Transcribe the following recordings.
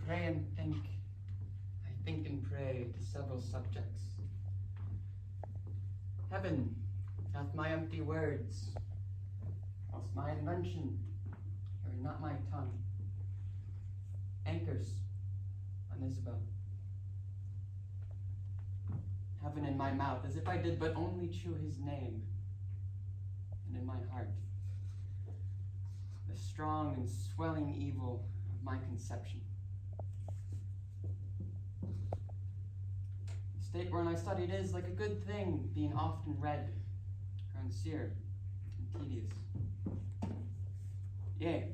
pray and think. I think and pray to several subjects. Heaven hath my empty words, whilst my invention hear not my tongue. Anchors on Isabel. Heaven in my mouth, as if I did but only chew his name, and in my heart, the strong and swelling evil of my conception. The state wherein I studied is like a good thing, being often read, grown sere and tedious. Yea,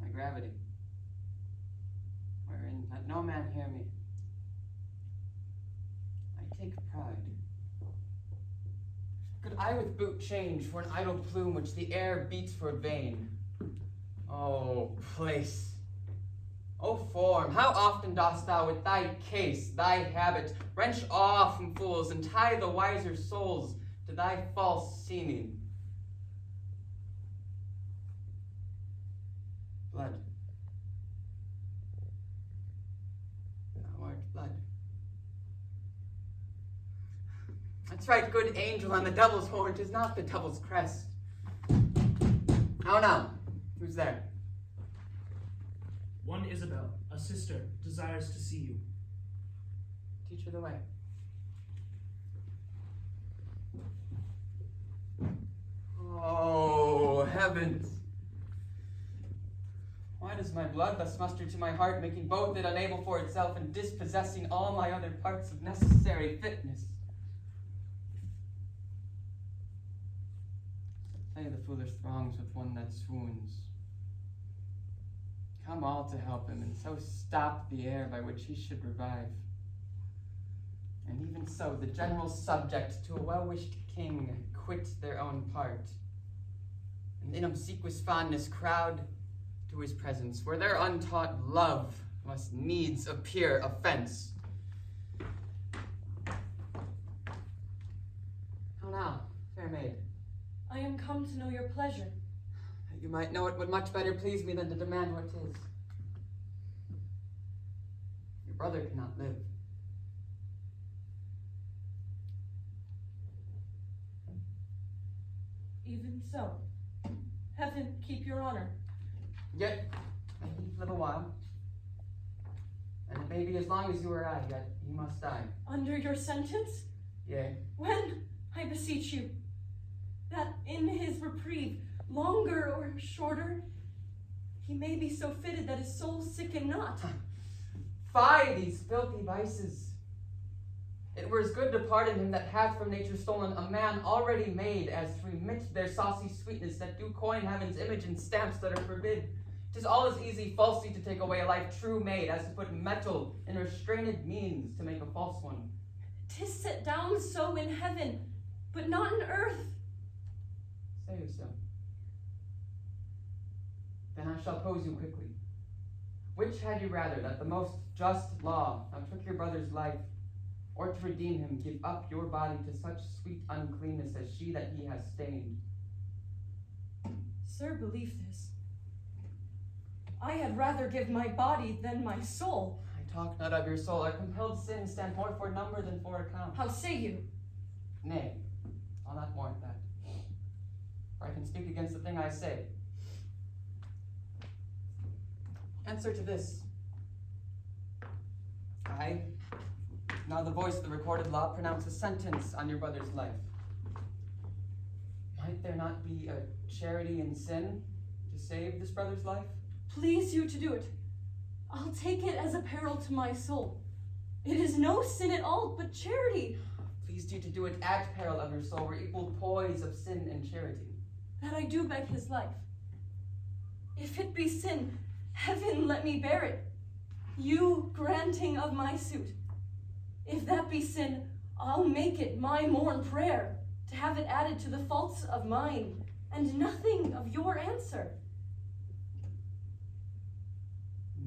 my gravity, wherein let no man hear me. I take pride. Could I with boot change for an idle plume which the air beats for vain? Oh, place! O form, how often dost thou with thy case, thy habit, wrench awe from fools, and tie the wiser souls to thy false seeming? Blood. Thou art blood. That's right, good angel on the devil's horn, 'tis not the devil's crest. How now? Who's there? One Isabel, a sister, desires to see you. Teach her the way. Oh, heavens! Why does my blood thus muster to my heart, making both it unable for itself and dispossessing all my other parts of necessary fitness? Play the foolish throngs with one that swoons. Come all to help him, and so stop the air by which he should revive. And even so, the general subject to a well-wished king quit their own part, and in obsequious fondness crowd to his presence, where their untaught love must needs appear offense. How now, fair maid? I am come to know your pleasure. That you might know it would much better please me than to demand what 'tis. Your brother cannot live. Even so, heaven keep your honor. Yet, a little while, and it may be as long as you or I, yet he must die. Under your sentence? Yea. When, I beseech you, that in his reprieve, longer or shorter, he may be so fitted that his soul sicken not. Fie these filthy vices. It were as good to pardon him that hath from nature stolen a man already made, as to remit their saucy sweetness that do coin heaven's image in stamps that are forbid. 'Tis all as easy falsely to take away a life true made, as to put metal in restrained means to make a false one. 'Tis set down so in heaven, but not in earth. Say you so. Then I shall pose you quickly. Which had you rather, that the most just law now took your brother's life, or to redeem him give up your body to such sweet uncleanness as she that he has stained? Sir, believe this. I had rather give my body than my soul. I talk not of your soul. Our compelled sins stand more for number than for account. How say you? Nay, I'll not warrant that. For I can speak against the thing I say. Answer to this. I, now the voice of the recorded law, pronounce a sentence on your brother's life. Might there not be a charity in sin to save this brother's life? Please you to do it. I'll take it as a peril to my soul. It is no sin at all, but charity. Pleased you to do it at peril of your soul, were equal poise of sin and charity. That I do beg his life. If it be sin, heaven let me bear it. You granting of my suit. If that be sin, I'll make it my morn prayer to have it added to the faults of mine, and nothing of your answer.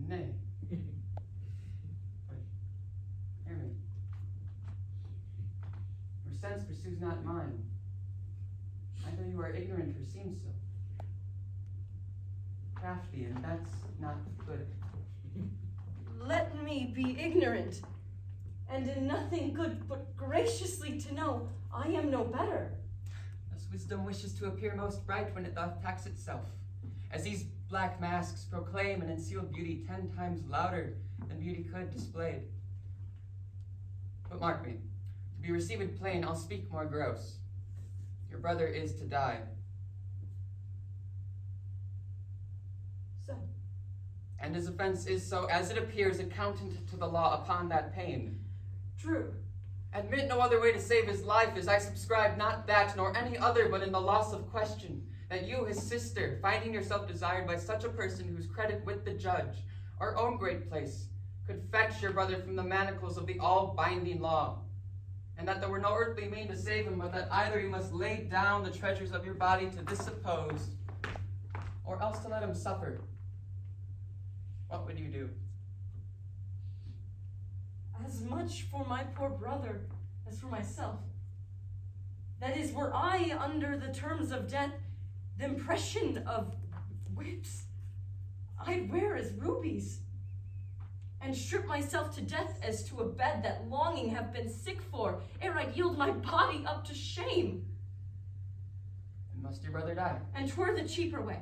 Nay. But hear me. Your sense pursues not mine. Either you are ignorant or seem so. Crafty, and that's not good. Let me be ignorant, and in nothing good, but graciously to know I am no better. Thus wisdom wishes to appear most bright when it doth tax itself, as these black masks proclaim and conceal beauty 10 times louder than beauty could displayed. But mark me, to be received plain, I'll speak more gross. Your brother is to die. So, And his offense is so, as it appears, accountant to the law upon that pain. true. Admit no other way to save his life, as I subscribe not that nor any other, but in the loss of question, that you, his sister, finding yourself desired by such a person whose credit with the judge, our own great place, could fetch your brother from the manacles of the all-binding law, and that there were no earthly mean to save him, but that either you must lay down the treasures of your body to this supposed, or else to let him suffer. What would you do? As much for my poor brother as for myself. That is, were I under the terms of death, the impression of whips I'd wear as rubies, and strip myself to death as to a bed that longing have been sick for, ere I yield my body up to shame. And must your brother die? And 'twere the cheaper way.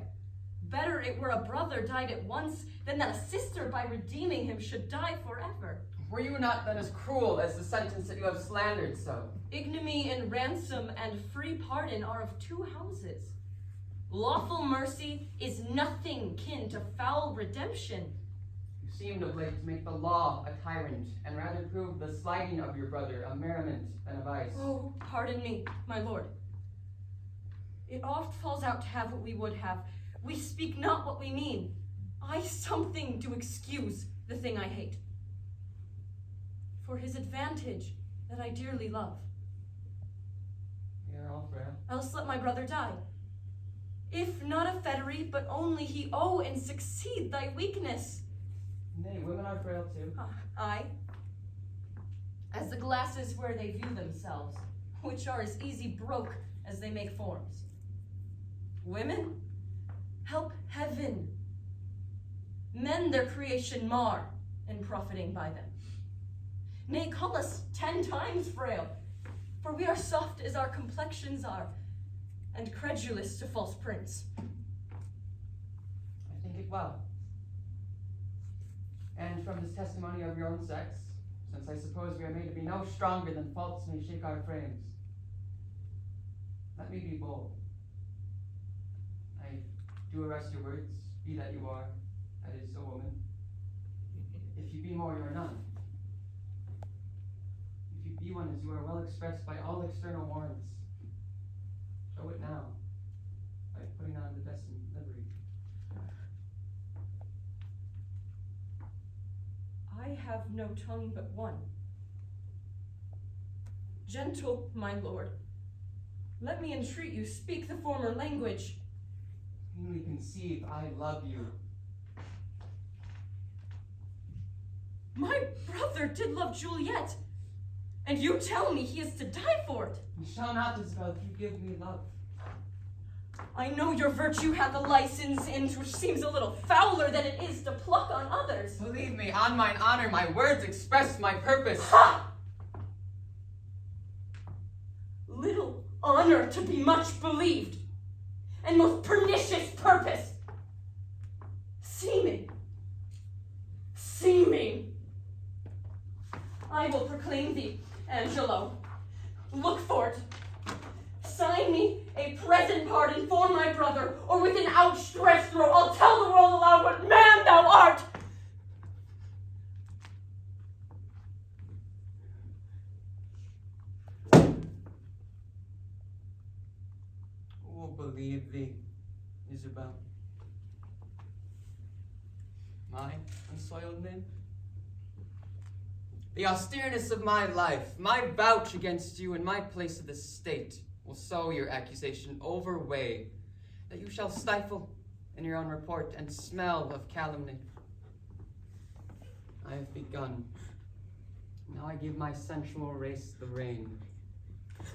Better it were a brother died at once, than that a sister by redeeming him should die forever. Were you not then as cruel as the sentence that you have slandered so? Ignominy and ransom and free pardon are of two houses. Lawful mercy is nothing kin to foul redemption. You seemed of late to make the law a tyrant, and rather prove the slighting of your brother a merriment than a vice. Oh, pardon me, my lord. It oft falls out to have what we would have. We speak not what we mean. I something do excuse the thing I hate. For his advantage that I dearly love. We are all frail. Else let my brother die. If not a fettery, but only he owe and succeed thy weakness. Nay, women are frail too. Aye. As the glasses where they view themselves, which are as easy broke as they make forms. Women, help heaven. Men their creation mar, in profiting by them. Nay, call us 10 times frail, for we are soft as our complexions are, and credulous to false prints. I think it well. And from this testimony of your own sex, since I suppose we are made to be no stronger than faults may shake our frames, let me be bold. I do arrest your words, be that you are, that is, a woman. If you be more, you are none. If you be one, as you are well expressed by all external warrants, show it now, by putting on the destined livery. I have no tongue but one. Gentle, my lord, let me entreat you, speak the former language. Keenly conceive, I love you. My brother did love Juliet, and you tell me he is to die for it. You shall not, Isabel, if you give me love. I know your virtue hath a license in which seems a little fouler than it is to pluck on others. Believe me, on mine honor, my words express my purpose. Ha! Little honor to be much believed, and most pernicious purpose. Seeming. I will proclaim thee, Angelo. Look for it. Sign me a present pardon for my brother, or with an outstretched throat I'll tell the world aloud what man thou art. Who will believe thee, Isabel? My unsoiled name? The austereness of my life, my vouch against you in my place of the state, will so your accusation overweigh that you shall stifle in your own report and smell of calumny. I have begun. Now I give my sensual race the rein.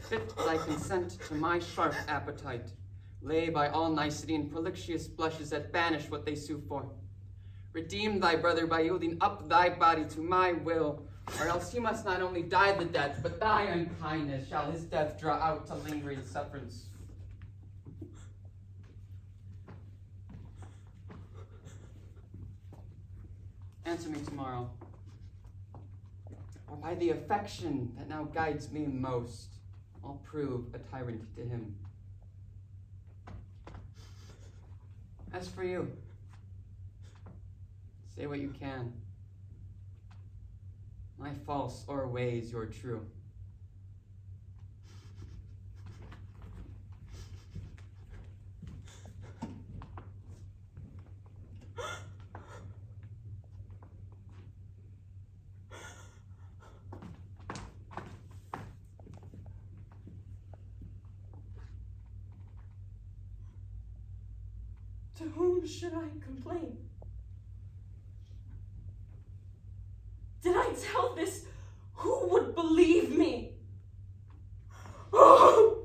Fit thy consent to my sharp appetite, lay by all nicety and prolixious blushes that banish what they sue for. Redeem thy brother by yielding up thy body to my will, or else he must not only die the death, but thy unkindness shall his death draw out to lingering sufferance. Answer me tomorrow, or by the affection that now guides me most, I'll prove a tyrant to him. As for you, say what you can. My false o'erweighs your true. To whom should I complain? Did I tell this, who would believe me? Oh,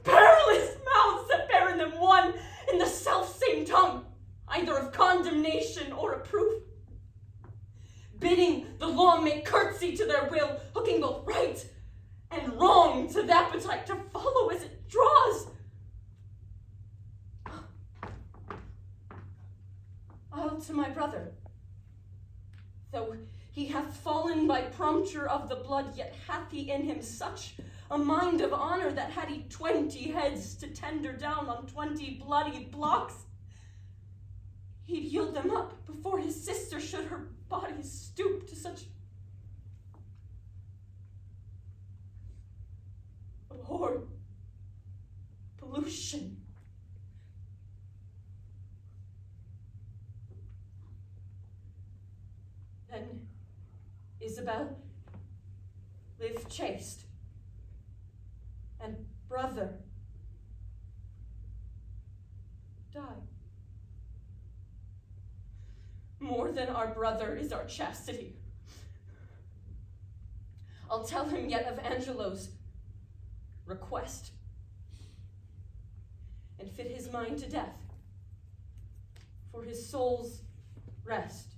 perilous mouths that bear in them one and the self-same tongue, either of condemnation or of proof. Bidding the law make curtsy to their will, hooking both right and wrong to the appetite to follow as it draws. I'll to my brother, though he hath fallen by prompture of the blood, yet hath he in him such a mind of honor that had he 20 heads to tender down on 20 bloody blocks, he'd yield them up before his sister should her body stoop to such abhorred pollution. Then Isabel, live chaste, and brother, die. More than our brother is our chastity. I'll tell him yet of Angelo's request, and fit his mind to death for his soul's rest.